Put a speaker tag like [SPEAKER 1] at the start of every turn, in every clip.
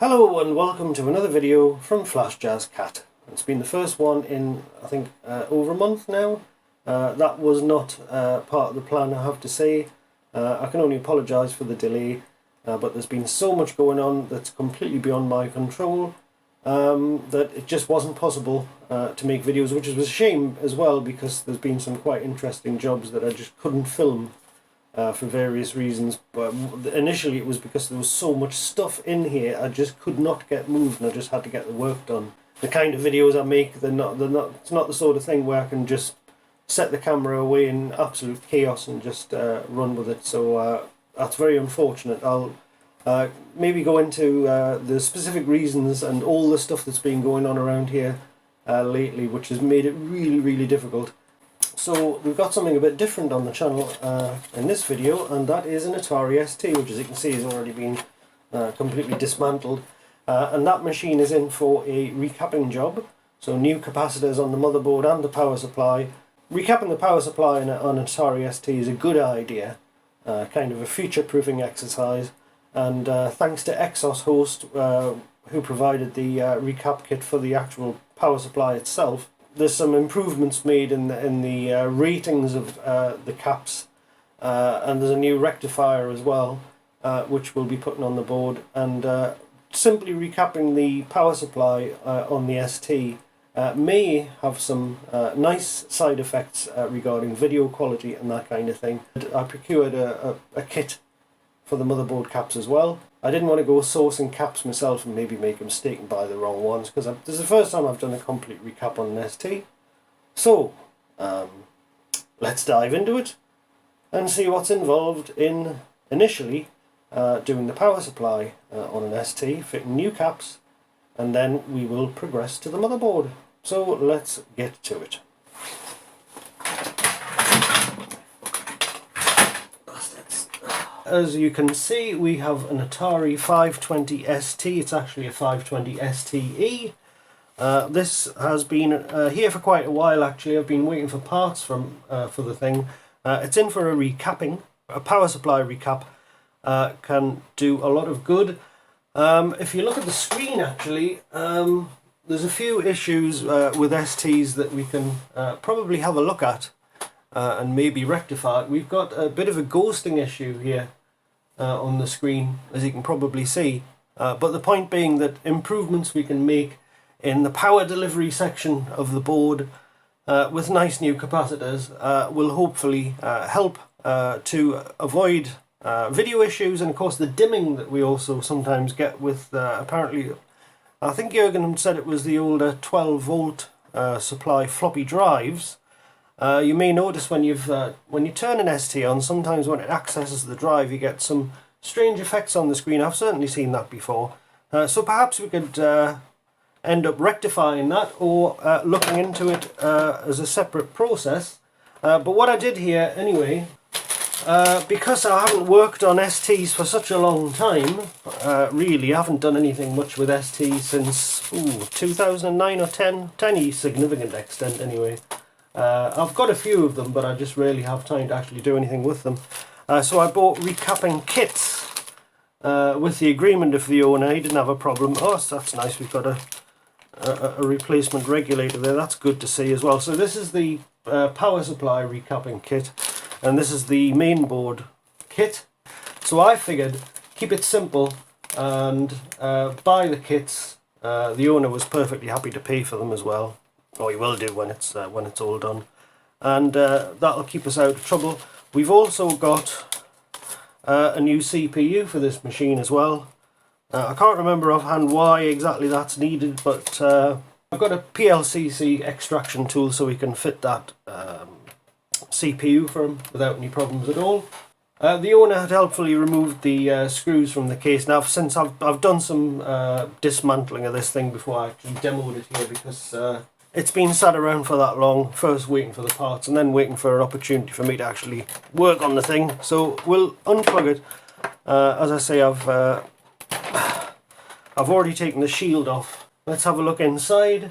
[SPEAKER 1] Hello and welcome to another video from Flash Jazz Cat. It's been the first one in, I think, over a month now. That was not part of the plan, I have to say. I can only apologise for the delay, but there's been so much going on that's completely beyond my control that it just wasn't possible to make videos, which is a shame as well, because there's been some quite interesting jobs that I just couldn't film for various reasons. But initially it was because there was so much stuff in here I just could not get moved, and I just had to get the work done. The kind of videos I make, it's not the sort of thing where I can just set the camera away in absolute chaos and just run with it. So that's very unfortunate. I'll maybe go into the specific reasons and all the stuff that's been going on around here lately, which has made it really difficult. So we've got something a bit different on the channel in this video, and that is an Atari ST, which as you can see has already been completely dismantled. And that machine is in for a recapping job, so new capacitors on the motherboard and the power supply. Recapping the power supply on an Atari ST is a good idea, kind of a future-proofing exercise, and thanks to Exos Host, who provided the recap kit for the actual power supply itself, there's some improvements made in the ratings of the caps, and there's a new rectifier as well, which we'll be putting on the board. And simply recapping the power supply on the ST may have some nice side effects regarding video quality and that kind of thing. I procured a kit for the motherboard caps as well. I didn't want to go sourcing caps myself and maybe make a mistake and buy the wrong ones, because this is the first time I've done a complete recap on an ST. So let's dive into it and see what's involved in initially doing the power supply on an ST, fitting new caps, and then we will progress to the motherboard. So let's get to it. As you can see, we have an Atari 520 ST. It's actually a 520 STE. This has been here for quite a while actually. I've been waiting for parts for the thing. It's in for a recapping. A power supply recap can do a lot of good. If you look at the screen actually, there's a few issues with STs that we can probably have a look at and maybe rectify. We've got a bit of a ghosting issue here on the screen, as you can probably see, but the point being that improvements we can make in the power delivery section of the board with nice new capacitors will hopefully help to avoid video issues, and of course the dimming that we also sometimes get with apparently, I think Jürgen said it was the older 12 volt supply floppy drives. You may notice when you turn an ST on, sometimes when it accesses the drive you get some strange effects on the screen. I've certainly seen that before. So perhaps we could end up rectifying that, or looking into it as a separate process. But what I did here anyway, because I haven't worked on STs for such a long time, really I haven't done anything much with STs since 2009 or 10, to any significant extent anyway. I've got a few of them, but I just rarely have time to actually do anything with them. So I bought recapping kits with the agreement of the owner. He didn't have a problem. Oh, that's nice. We've got a replacement regulator there. That's good to see as well. So this is the power supply recapping kit, and this is the main board kit. So I figured keep it simple and buy the kits. The owner was perfectly happy to pay for them as well. Oh, he will do when it's all done, and that'll keep us out of trouble. We've also got a new CPU for this machine as well. I can't remember offhand why exactly that's needed, but I've got a PLCC extraction tool so we can fit that CPU for him without any problems at all. The owner had helpfully removed the screws from the case. Now, since I've done some dismantling of this thing before I actually demoed it here, because it's been sat around for that long, first waiting for the parts and then waiting for an opportunity for me to actually work on the thing. So we'll unplug it. As I say, I've already taken the shield off. Let's have a look inside.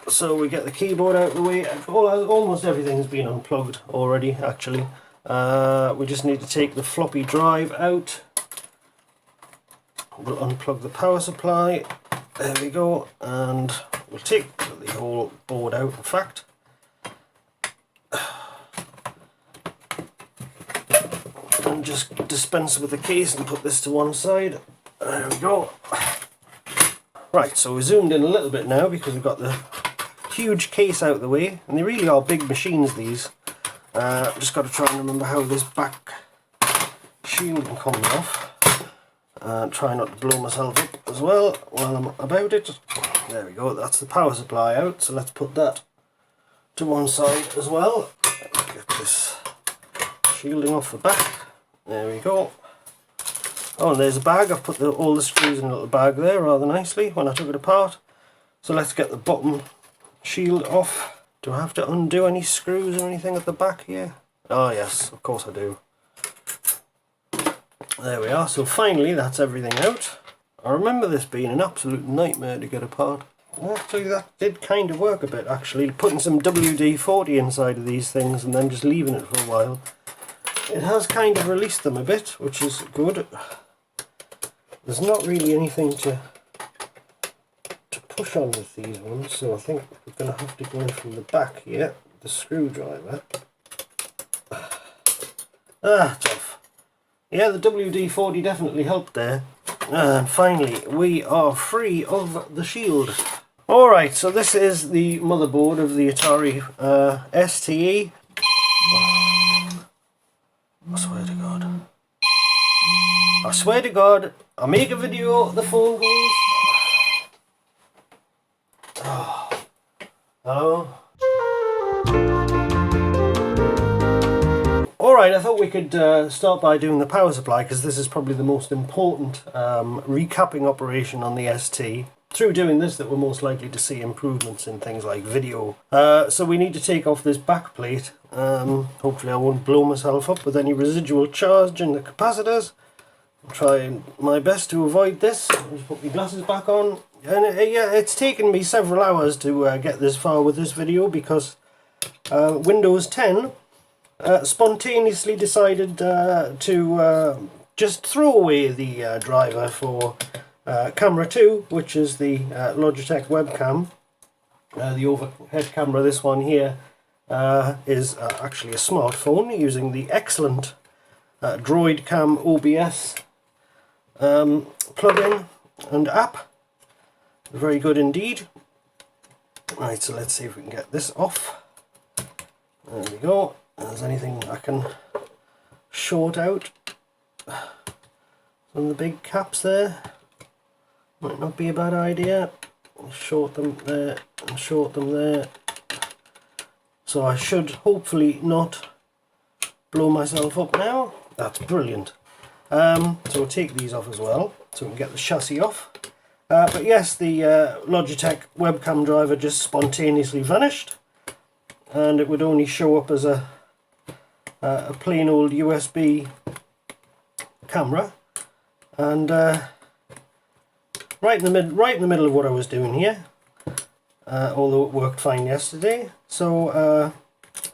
[SPEAKER 1] So we get the keyboard out of the way. Almost everything's been unplugged already actually. We just need to take the floppy drive out. we'll unplug the power supply. There we go, and we'll take the whole board out, in fact. And just dispense with the case and put this to one side. There we go. Right, so we zoomed in a little bit now because we've got the huge case out of the way, and they really are big machines, these. Just got to try and remember how this back shielding comes off. Try not to blow myself up as well while I'm about it. There we go, that's the power supply out, so let's put that to one side as well. Get this shielding off the back. There we go. Oh, and there's a bag. I've put all the screws in a little bag there rather nicely when I took it apart. So let's get the bottom shield off. Do I have to undo any screws or anything at the back here? Oh yes, of course I do. There we are, so finally that's everything out. I remember this being an absolute nightmare to get apart. Actually, that did kind of work a bit, actually. Putting some WD-40 inside of these things and then just leaving it for a while. It has kind of released them a bit, which is good. There's not really anything to push on with these ones, so I think we're going to have to go in from the back here, the screwdriver. Ah, tough. Yeah, the WD-40 definitely helped there. And finally, we are free of the shield. Alright, so this is the motherboard of the Atari STE. I swear to God. I swear to God, I make a video, the phone goes. Oh. Hello? Alright, I thought we could start by doing the power supply, because this is probably the most important recapping operation on the ST. Through doing this that we're most likely to see improvements in things like video. So we need to take off this back plate. Hopefully I won't blow myself up with any residual charge in the capacitors. I'm trying my best to avoid this. I'll just put my glasses back on. And yeah, it's taken me several hours to get this far with this video, because Windows 10 spontaneously decided to just throw away the driver for Camera 2, which is the Logitech webcam. The overhead camera, this one here, is actually a smartphone using the excellent Droid Cam OBS plugin and app. Very good indeed. Right, so let's see if we can get this off. There we go. If there's anything I can short out. Some of the big caps there. Might not be a bad idea. Short them there and short them there. So I should hopefully not blow myself up now. That's brilliant. So we'll take these off as well, so we can get the chassis off. But yes, the Logitech webcam driver just spontaneously vanished, and it would only show up as a plain old USB camera. And right in the middle of what I was doing here, although it worked fine yesterday. So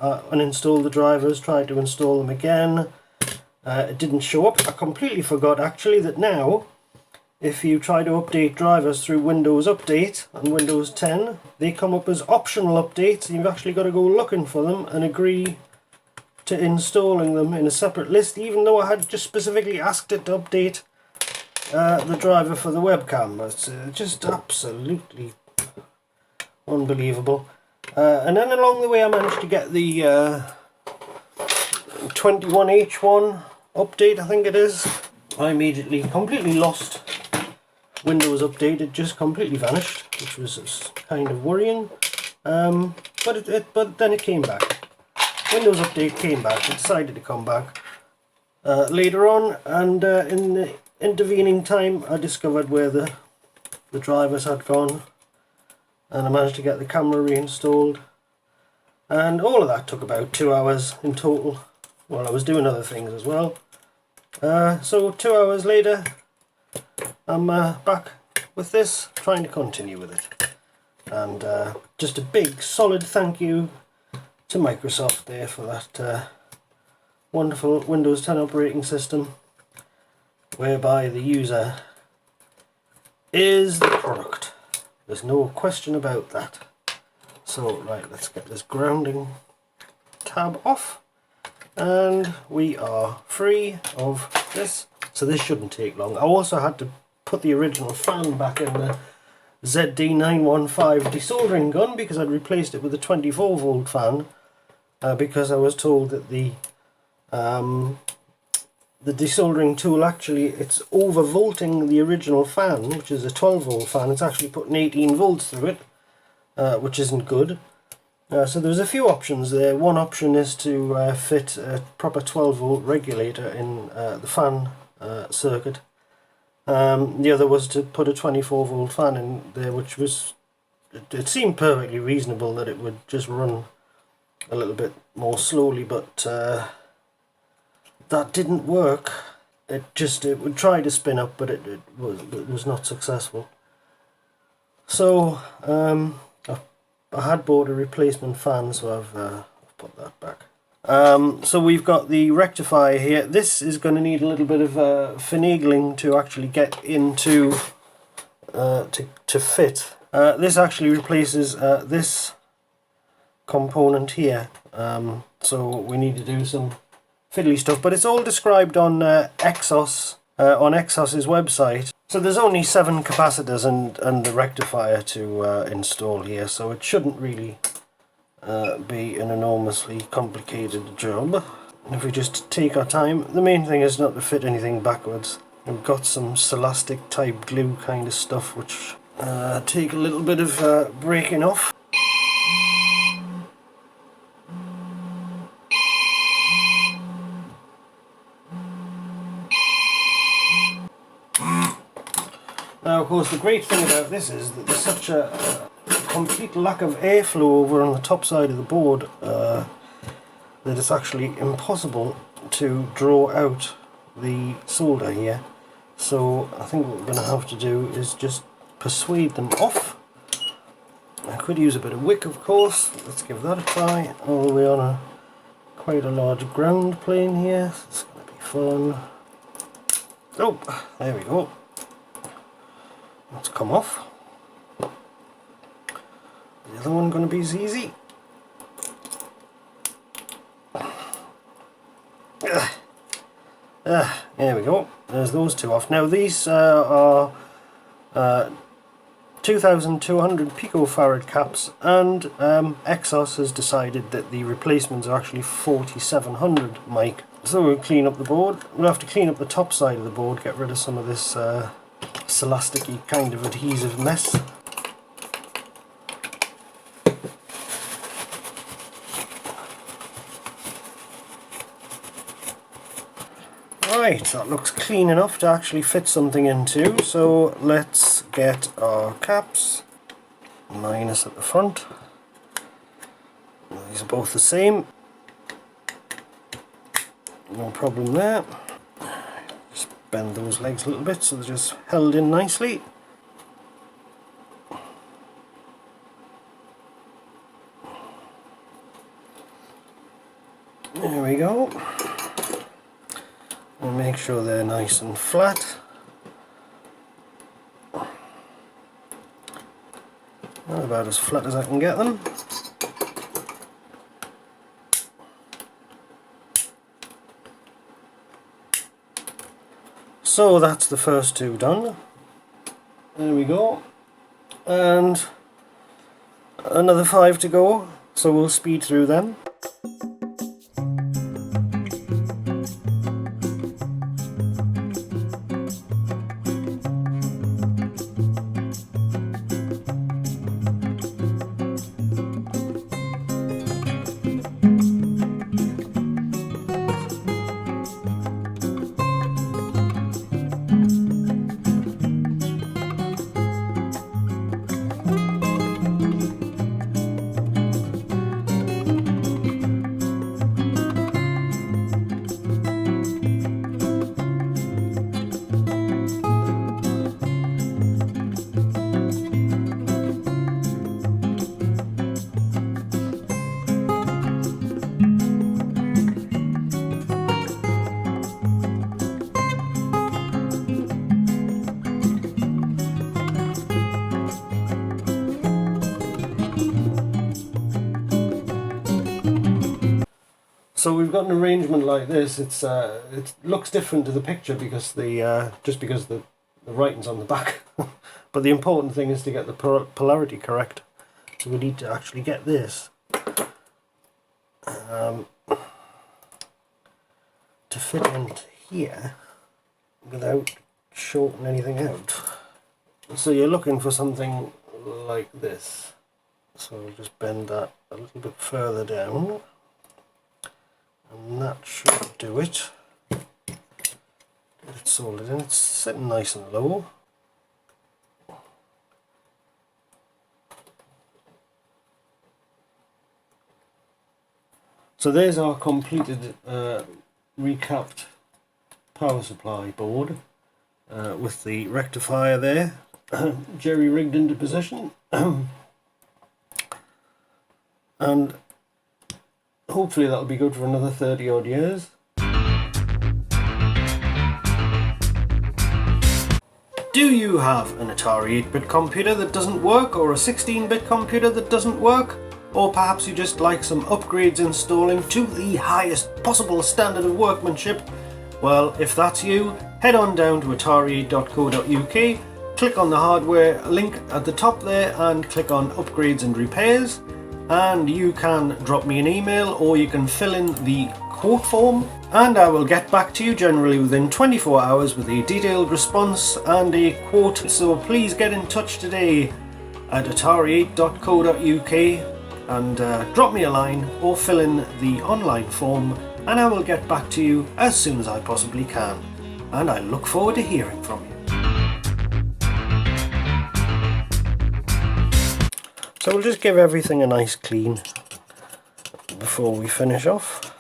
[SPEAKER 1] uninstalled the drivers, tried to install them again. It didn't show up. I completely forgot actually that now, if you try to update drivers through Windows Update and Windows 10, they come up as optional updates, and you've actually got to go looking for them and agree to installing them in a separate list, even though I had just specifically asked it to update the driver for the webcam. It's just absolutely unbelievable. And then along the way I managed to get the 21H1 update, I think it is. I immediately completely lost Windows Update. It just completely vanished, which was kind of worrying. But then it came back. Windows Update came back. It decided to come back later on, and in the intervening time I discovered where the drivers had gone, and I managed to get the camera reinstalled, and all of that took about 2 hours in total, while I was doing other things as well. So 2 hours later I'm back with this, trying to continue with it. And just a big solid thank you to Microsoft there for that wonderful Windows 10 operating system, whereby the user is the product. There's no question about that. So right, let's get this grounding tab off, and we are free of this. So this shouldn't take long. I also had to put the original fan back in the ZD915 desoldering gun because I'd replaced it with a 24 volt fan because I was told that the desoldering tool actually, it's overvolting the original fan, which is a 12 volt fan. It's actually putting 18 volts through it, which isn't good. So there's a few options there. One option is to fit a proper 12 volt regulator in the fan circuit. The other was to put a 24 volt fan in there, which was, it seemed perfectly reasonable that it would just run a little bit more slowly, but that didn't work. It would try to spin up, but it was not successful. So I had bought a replacement fan, so I've put that back. So we've got the rectifier here. This is going to need a little bit of finagling to actually get into to fit. This actually replaces this component here. So we need to do some fiddly stuff, but it's all described on Exos on Exos's website. So there's only 7 capacitors and the rectifier to install here, so it shouldn't really be an enormously complicated job. If we just take our time, the main thing is not to fit anything backwards. We've got some Celastic type glue kind of stuff which take a little bit of breaking off. Now of course the great thing about this is that there's such a complete lack of airflow over on the top side of the board that it's actually impossible to draw out the solder here. So I think what we're going to have to do is just persuade them off. I could use a bit of wick, of course. Let's give that a try. Oh, we're on quite a large ground plane here. It's going to be fun. Oh, there we go. Let's come off. The other one going to be as easy. There we go. There's those two off. Now these are 2200 picofarad caps, and Exos has decided that the replacements are actually 4700 mic. So we'll clean up the board. We'll have to clean up the top side of the board, get rid of some of this Celastic-y kind of adhesive mess. Right, that looks clean enough to actually fit something into, so let's get our caps. Minus at the front. These are both the same. No problem there. Just bend those legs a little bit so they're just held in nicely. There we go. And make sure they're nice and flat. About as flat as I can get them. So that's the first two done. There we go. And another 5 to go, so we'll speed through them. So we've got an arrangement like this. It looks different to the picture because just because the writing's on the back. But the important thing is to get the polarity correct. So we need to actually get this to fit into here without shorting anything out. So you're looking for something like this. So we'll just bend that a little bit further down, and that should do it. Get it soldered in. It's sitting nice and low. So there's our completed recapped power supply board with the rectifier there, jerry rigged into position. And hopefully that'll be good for another 30 odd years. Do you have an Atari 8-bit computer that doesn't work, or a 16-bit computer that doesn't work? Or perhaps you just like some upgrades installing to the highest possible standard of workmanship? Well, if that's you, head on down to atari.co.uk, click on the hardware link at the top there and click on upgrades and repairs, and you can drop me an email or you can fill in the quote form, and I will get back to you generally within 24 hours with a detailed response and a quote. So please get in touch today at atari8.co.uk and drop me a line or fill in the online form, and I will get back to you as soon as I possibly can, and I look forward to hearing from you. So we'll just give everything a nice clean before we finish off.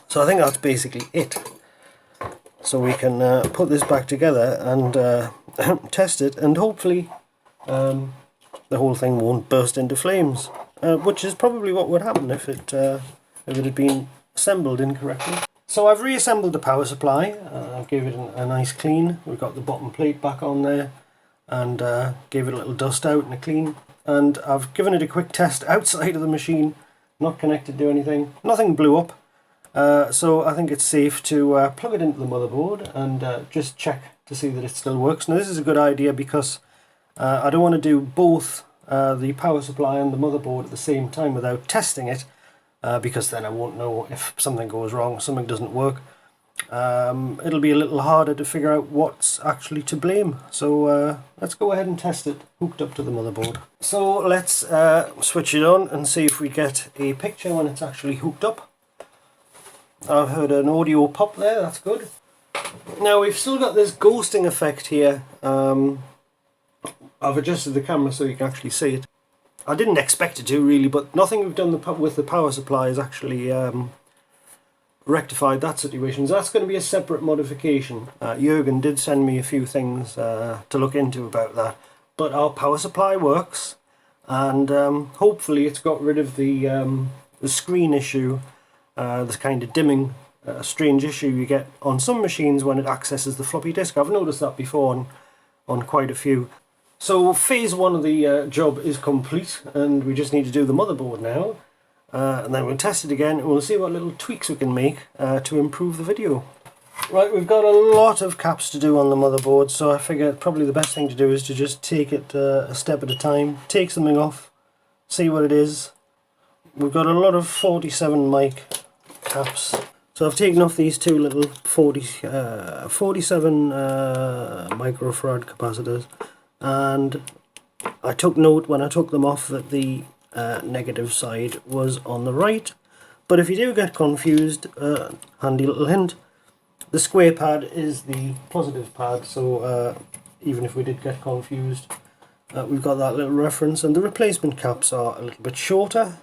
[SPEAKER 1] So I think that's basically it. So we can put this back together and test it, and hopefully the whole thing won't burst into flames, which is probably what would happen if it had been assembled incorrectly. So I've reassembled the power supply. I gave it a nice clean. We've got the bottom plate back on there, and gave it a little dust out and a clean. And I've given it a quick test outside of the machine, not connected to anything. Nothing blew up. So I think it's safe to plug it into the motherboard and just check to see that it still works. Now this is a good idea because I don't want to do both the power supply and the motherboard at the same time without testing it, because then I won't know if something goes wrong, something doesn't work. It'll be a little harder to figure out what's actually to blame. So let's go ahead and test it hooked up to the motherboard. So let's switch it on and see if we get a picture when it's actually hooked up. I've heard an audio pop there, that's good. Now we've still got this ghosting effect here. I've adjusted the camera so you can actually see it. I didn't expect it to really, but nothing we've done with the power supply has actually rectified that situation. So that's going to be a separate modification. Jürgen did send me a few things to look into about that. But our power supply works, and hopefully it's got rid of the screen issue, this kind of dimming, strange issue you get on some machines when it accesses the floppy disk. I've noticed that before on quite a few. So phase one of the job is complete, and we just need to do the motherboard now. And then we'll test it again and we'll see what little tweaks we can make to improve the video. Right, we've got a lot of caps to do on the motherboard, so I figured probably the best thing to do is to just take it a step at a time, take something off, see what it is. We've got a lot of 47 mic caps. So I've taken off these two little 47 microfarad capacitors, and I took note when I took them off that the negative side was on the right. But if you do get confused, handy little hint, the square pad is the positive pad, so even if we did get confused, we've got that little reference. And the replacement caps are a little bit shorter,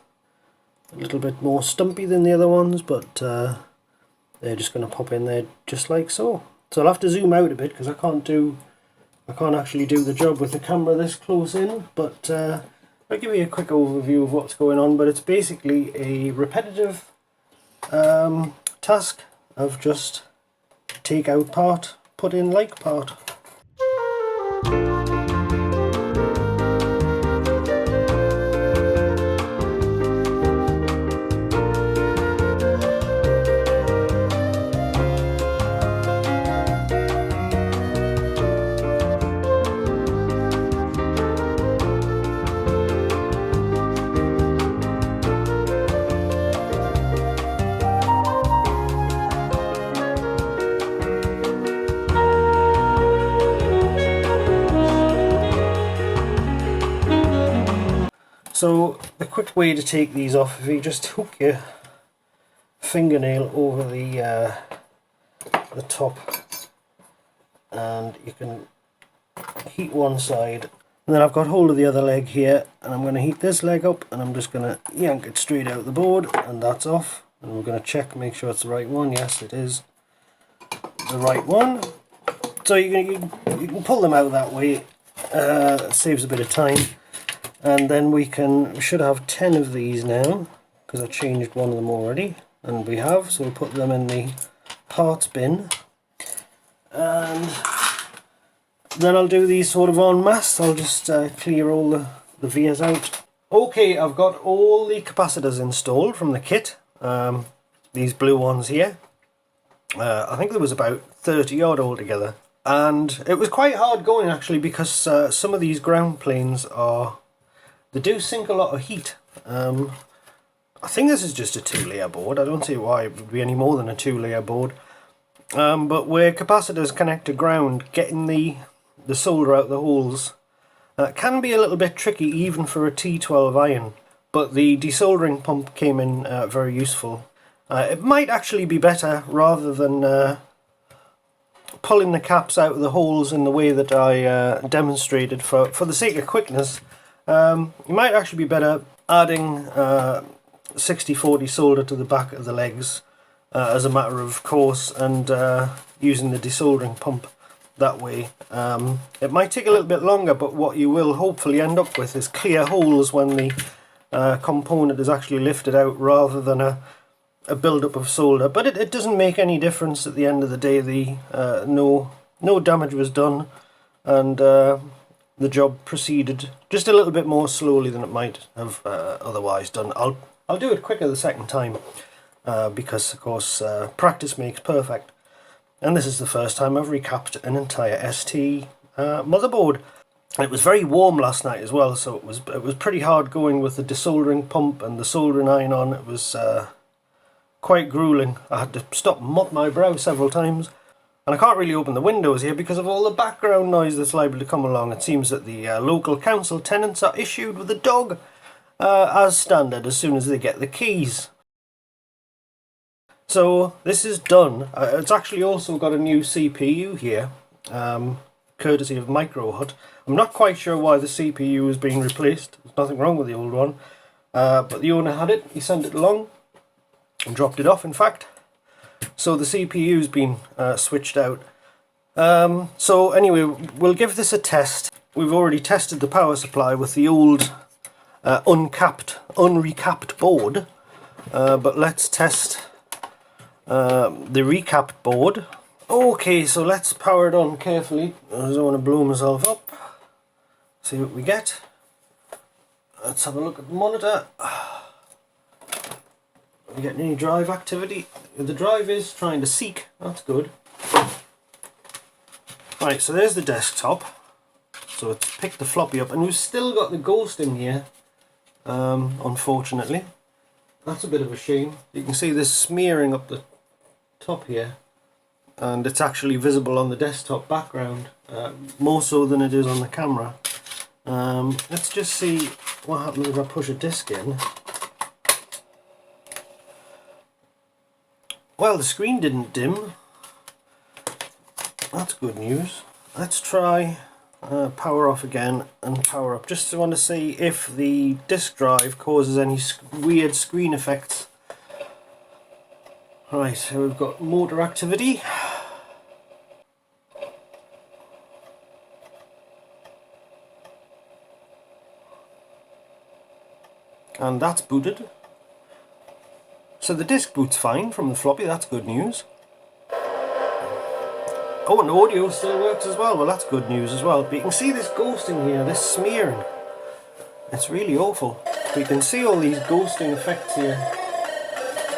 [SPEAKER 1] a little bit more stumpy than the other ones, but they're just going to pop in there just like so. So I'll have to zoom out a bit because I can't actually do the job with the camera this close in, but I'll give you a quick overview of what's going on. But it's basically a repetitive task of just take out part, put in like part. So the quick way to take these off, if you just hook your fingernail over the top, and you can heat one side, and then I've got hold of the other leg here, and I'm going to heat this leg up, and I'm just going to yank it straight out the board, and that's off. And we're going to check, make sure it's the right one. Yes, it is the right one. So you can pull them out that way. It saves a bit of time. And then we should have 10 of these now, because I changed one of them already, and we have. So we'll put them in the parts bin, and then I'll do these sort of en masse. I'll just clear all the vias out. Okay, I've got all the capacitors installed from the kit. These blue ones here. I think there was about 30 odd altogether, and it was quite hard going actually, because some of these ground planes they do sink a lot of heat. I think this is just a 2-layer board. I don't see why it would be any more than a 2-layer board. But where capacitors connect to ground, getting the solder out the holes can be a little bit tricky even for a T12 iron. But the desoldering pump came in very useful. It might actually be better, rather than pulling the caps out of the holes in the way that I demonstrated for the sake of quickness. You might actually be better adding 60/40 solder to the back of the legs as a matter of course, and using the desoldering pump that way. It might take a little bit longer, but what you will hopefully end up with is clear holes when the component is actually lifted out, rather than a build-up of solder. But it doesn't make any difference at the end of the day. No damage was done, and the job proceeded just a little bit more slowly than it might have otherwise done. I'll do it quicker the second time, because of course practice makes perfect, and this is the first time I've recapped an entire ST motherboard. It was very warm last night as well, so it was pretty hard going with the desoldering pump and the soldering iron on. It was quite grueling. I had to stop and mop my brow several times. And I can't really open the windows here because of all the background noise that's liable to come along. It seems that the local council tenants are issued with a dog as standard as soon as they get the keys. So this is done. It's actually also got a new CPU here, courtesy of Microhut. I'm not quite sure why the CPU is being replaced. There's nothing wrong with the old one, but the owner had it. He sent it along and dropped it off, in fact. So the CPU's been switched out. So anyway, we'll give this a test. We've already tested the power supply with the old unrecapped board, but let's test the recapped board. Okay, so let's power it on carefully. I don't want to blow myself up. See what we get. Let's have a look at the monitor. Are we getting any drive activity? The drive is trying to seek. That's good. Right, so there's the desktop. So it's picked the floppy up, and we've still got the ghosting here, unfortunately. That's a bit of a shame. You can see this smearing up the top here, and it's actually visible on the desktop background, more so than it is on the camera. Let's just see what happens if I push a disc in. Well, the screen didn't dim. That's good news. Let's try power off again and power up. Just want to see if the disk drive causes any weird screen effects. Right, so we've got motor activity. And that's booted. So the disk boots fine from the floppy, that's good news. Oh, and the audio still works as well. Well, that's good news as well. But you can see this ghosting here, this smearing. It's really awful. You can see all these ghosting effects here.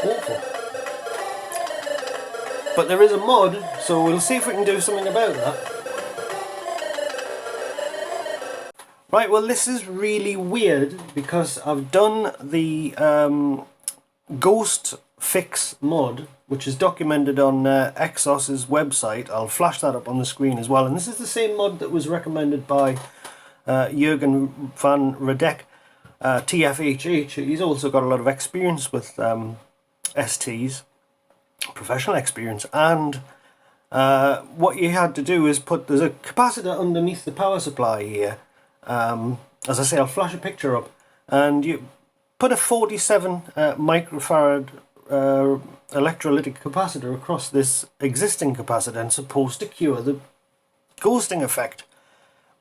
[SPEAKER 1] Awful. But there is a mod, so we'll see if we can do something about that. Right, well this is really weird because I've done the Ghost Fix mod, which is documented on Exos's website. I'll flash that up on the screen as well. And this is the same mod that was recommended by Jurgen van Redek. TFHH. He's also got a lot of experience with STs, professional experience, and what you had to do is there's a capacitor underneath the power supply here. As I say, I'll flash a picture up, and you put a 47 microfarad electrolytic capacitor across this existing capacitor, and supposed to cure the ghosting effect.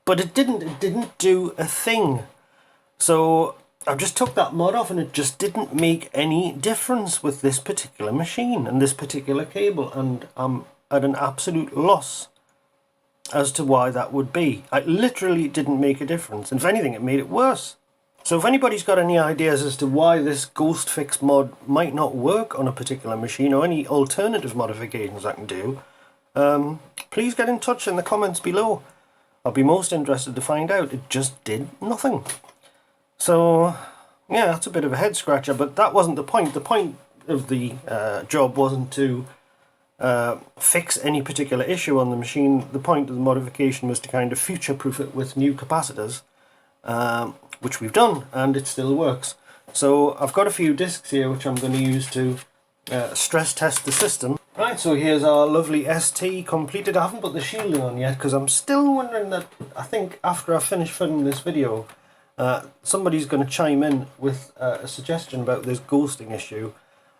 [SPEAKER 1] But it didn't do a thing. So I just took that mod off, and it just didn't make any difference with this particular machine and this particular cable, and I'm at an absolute loss as to why that would be. It literally didn't make a difference, and if anything it made it worse. So if anybody's got any ideas as to why this ghost fix mod might not work on a particular machine, or any alternative modifications I can do, please get in touch in the comments below. I'll be most interested to find out. It just did nothing. So yeah, that's a bit of a head scratcher, but that wasn't the point. The point of the job wasn't to fix any particular issue on the machine. The point of the modification was to kind of future-proof it with new capacitors, which we've done, and it still works. So I've got a few discs here which I'm going to use to stress test the system. Right, so here's our lovely ST completed. I haven't put the shielding on yet because I'm still wondering that, I think after I finish filming this video, somebody's going to chime in with a suggestion about this ghosting issue.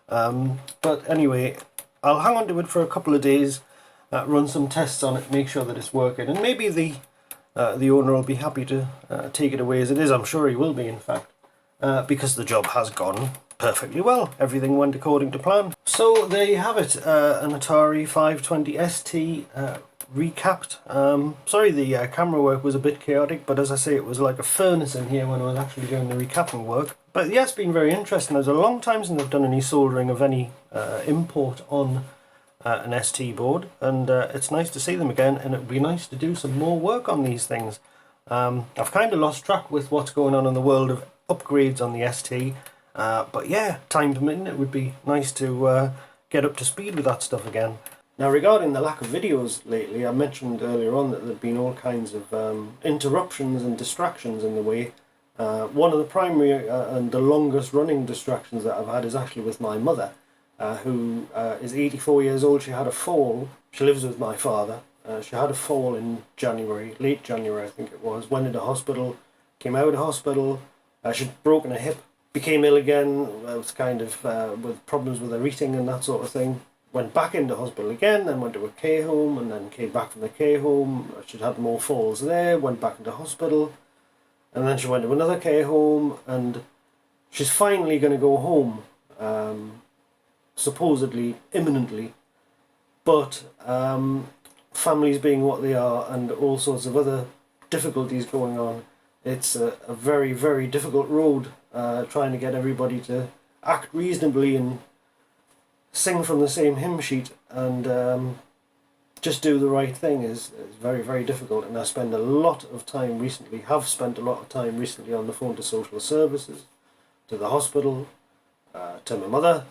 [SPEAKER 1] But anyway, I'll hang on to it for a couple of days, run some tests on it, make sure that it's working, and maybe the owner will be happy to take it away as it is. I'm sure he will be, in fact, because the job has gone perfectly well. Everything went according to plan. So there you have it, an Atari 520 ST recapped. Sorry the camera work was a bit chaotic, but as I say, it was like a furnace in here when I was actually doing the recapping work. But yeah, it's been very interesting. There's a long time since I've done any soldering of any import on an ST board, and it's nice to see them again, and it would be nice to do some more work on these things. I've kind of lost track with what's going on in the world of upgrades on the ST, but yeah, time permitting, it would be nice to get up to speed with that stuff again. Now, regarding the lack of videos lately, I mentioned earlier on that there have been all kinds of interruptions and distractions in the way. One of the primary and the longest running distractions that I've had is actually with my mother, who is 84 years old. She had a fall. She lives with my father. She had a fall in January, late January I think it was, went into hospital, came out of hospital, she'd broken a hip, became ill again, was kind of with problems with her eating and that sort of thing. Went back into hospital again, then went to a care home, and then came back from the care home. She'd had more falls there, went back into hospital, and then she went to another care home, and she's finally going to go home, supposedly, imminently, but families being what they are, and all sorts of other difficulties going on, it's a very, very difficult road, trying to get everybody to act reasonably and sing from the same hymn sheet and just do the right thing is very, very difficult. And I spend a lot of time recently, have spent a lot of time recently on the phone to social services, to the hospital, to my mother.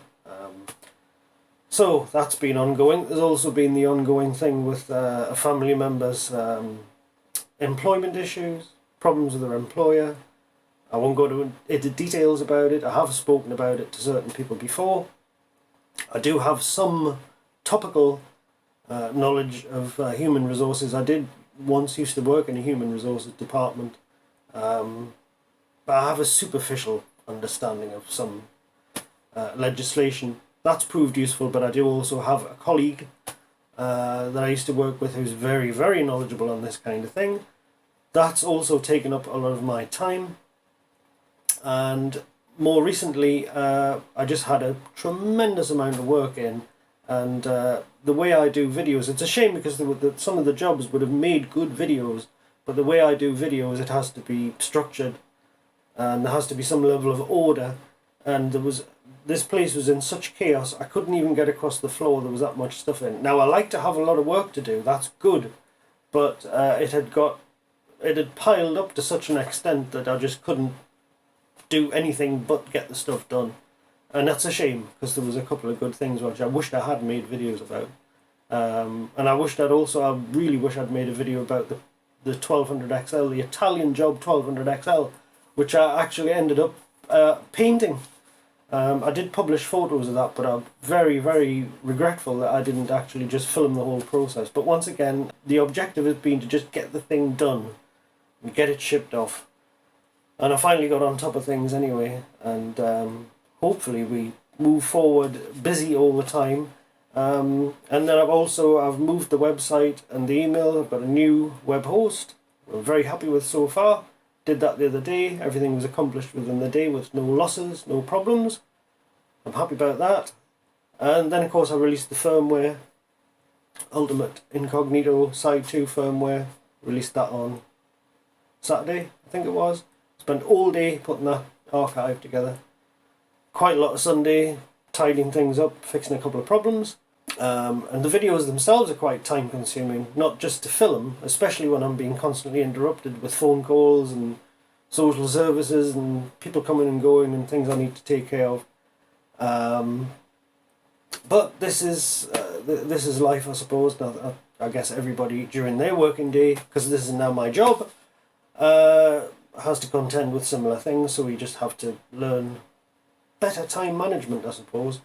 [SPEAKER 1] So that's been ongoing. There's also been the ongoing thing with a family member's employment issues, problems with their employer. I won't go into details about it. I have spoken about it to certain people before. I do have some topical knowledge of human resources. I did once used to work in a human resources department, but I have a superficial understanding of some legislation. That's proved useful, but I do also have a colleague that I used to work with who's very, very knowledgeable on this kind of thing. That's also taken up a lot of my time, and more recently, I just had a tremendous amount of work in, and the way I do videos, it's a shame because some of the jobs would have made good videos, but the way I do videos, it has to be structured, and there has to be some level of order, and this place was in such chaos, I couldn't even get across the floor, there was that much stuff in. Now, I like to have a lot of work to do, that's good, but it had piled up to such an extent that I just couldn't do anything but get the stuff done, and that's a shame because there was a couple of good things which I wished I had made videos about, and I really wish I'd made a video about the 1200 XL, the Italian job 1200 XL, which I actually ended up painting. I did publish photos of that, but I'm very, very regretful that I didn't actually just film the whole process. But once again, the objective has been to just get the thing done and get it shipped off. And I finally got on top of things anyway, and hopefully we move forward busy all the time. And then I've moved the website and the email. I've got a new web host. We're very happy with so far. Did that the other day. Everything was accomplished within the day with no losses, no problems. I'm happy about that. And then of course I released the firmware, Ultimate Incognito Side 2 firmware. Released that on Saturday, I think it was. Spent all day putting that archive together. Quite a lot of Sunday tidying things up, fixing a couple of problems. And the videos themselves are quite time consuming, not just to film, especially when I'm being constantly interrupted with phone calls and social services and people coming and going and things I need to take care of. But this is life, I suppose. Now, I guess everybody during their working day, because this is now my job, has to contend with similar things, so we just have to learn better time management, I suppose.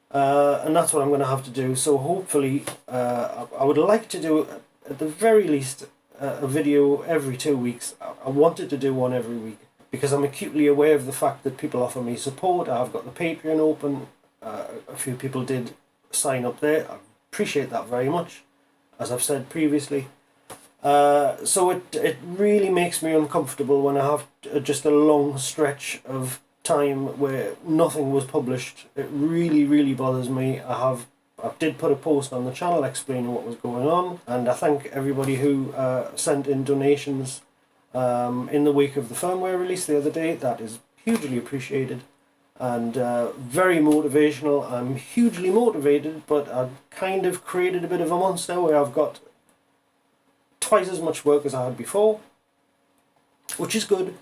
[SPEAKER 1] And that's what I'm going to have to do. So hopefully, I would like to do, at the very least, a video every 2 weeks. I wanted to do one every week because I'm acutely aware of the fact that people offer me support. I've got the Patreon open. A few people did sign up there. I appreciate that very much, as I've said previously. So it really makes me uncomfortable when I have just a long stretch of time where nothing was published. It really, really bothers me. I did put a post on the channel explaining what was going on, and I thank everybody who sent in donations in the wake of the firmware release the other day. That is hugely appreciated and very motivational. I'm hugely motivated, but I've kind of created a bit of a monster where I've got twice as much work as I had before, which is good,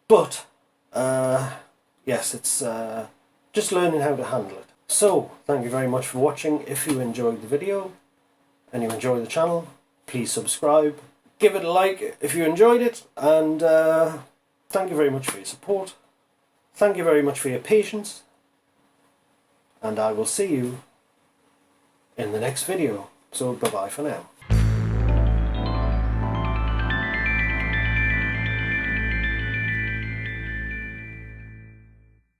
[SPEAKER 1] but yes, it's just learning how to handle it. So, thank you very much for watching. If you enjoyed the video and you enjoy the channel, please subscribe. Give it a like if you enjoyed it, and thank you very much for your support. Thank you very much for your patience, and I will see you in the next video. So, bye-bye for now.